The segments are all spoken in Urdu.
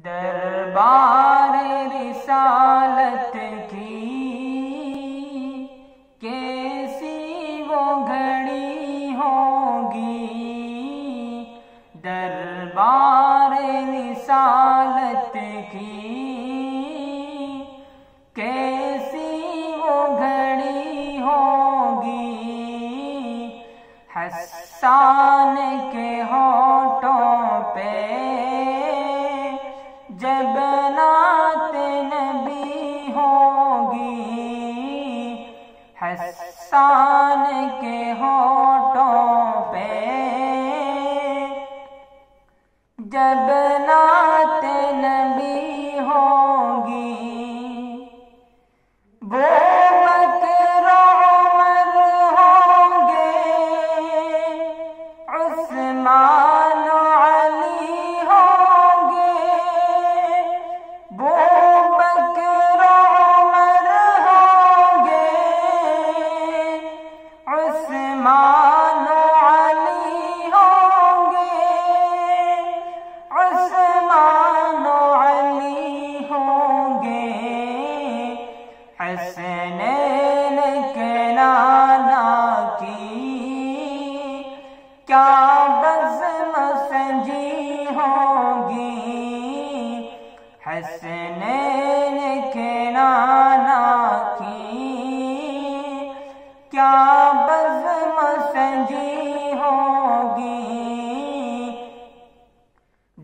دربار رسالت کی کیسی وہ گھڑی ہوگی، دربار رسالت کی کیسی وہ گھڑی ہوگی، حسان کے ہونٹوں پہ جب نعت نبی ہوگی، حسان کے ہونٹوں پہ جب نعت نبی ہوگی، وہ بکر عمر ہوں گے، عثمان علی ہوں گے، وہ بکر عمر ہوں گے، عثمان علی ہوں گے، عثمان علی ہوں گے، حسنین کے نانا کی کیا بزم سنجی ہوگی، حسنین کے نانا کی کیا بزم سنجی ہوگی،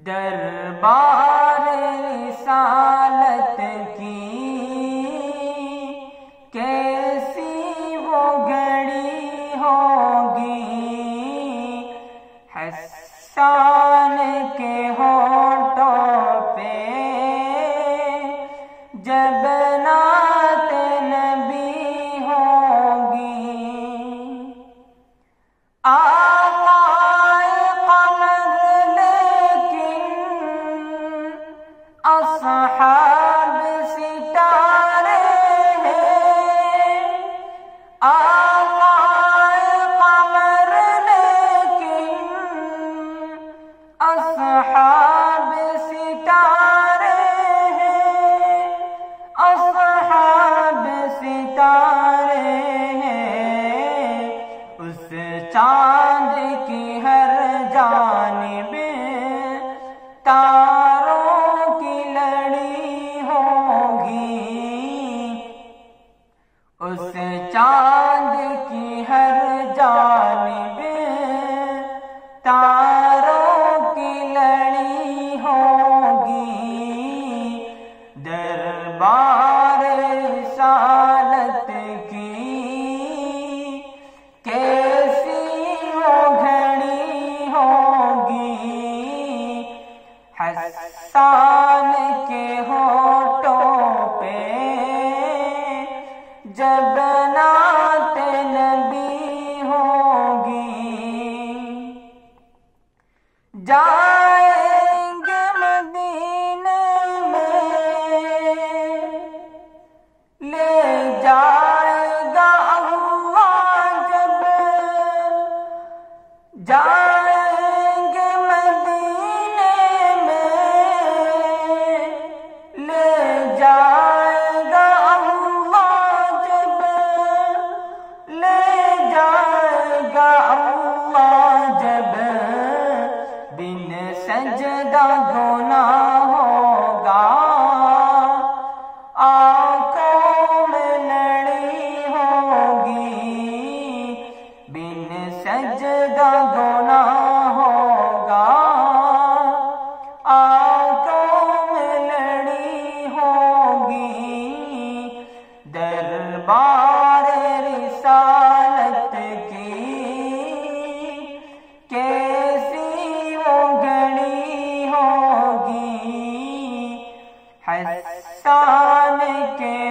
دربار رسالت کی کیسی وہ گھڑی ہوگی، حسان کے ہونٹوں پہ جب نعت نبی ہوگی، آقائے قمر لیکن اصحاب ستارے ہیں، آقائے قمر لیکن اصحاب ستارے ہیں، اصحاب ستارے ہیں، اس چاند کی ہر جانب تاروں کی لڑی ہوگی، اس چاند کی ہر جانب تاروں کی لڑی ہوگی، دربار رسالت کی کیسی وہ گھڑی ہوگی، حسان کے ہونٹوں پہ جب نعت نبی ہوگی، جائیں گے مدینے میں لے جائے گا اللہ، جب جائیں گے مدینے میں لے جائے گا اللہ، جب لے جائے گا اللہ، جب بن سجدہ گناہ ہوگا، آنکھوں میں لڑی ہوگی، بن سجدہ گناہ ہوگا، آنکھوں میں لڑی ہوگی، دربار رسالت کی کیسی وہ گھڑی ہوگی، حسان کے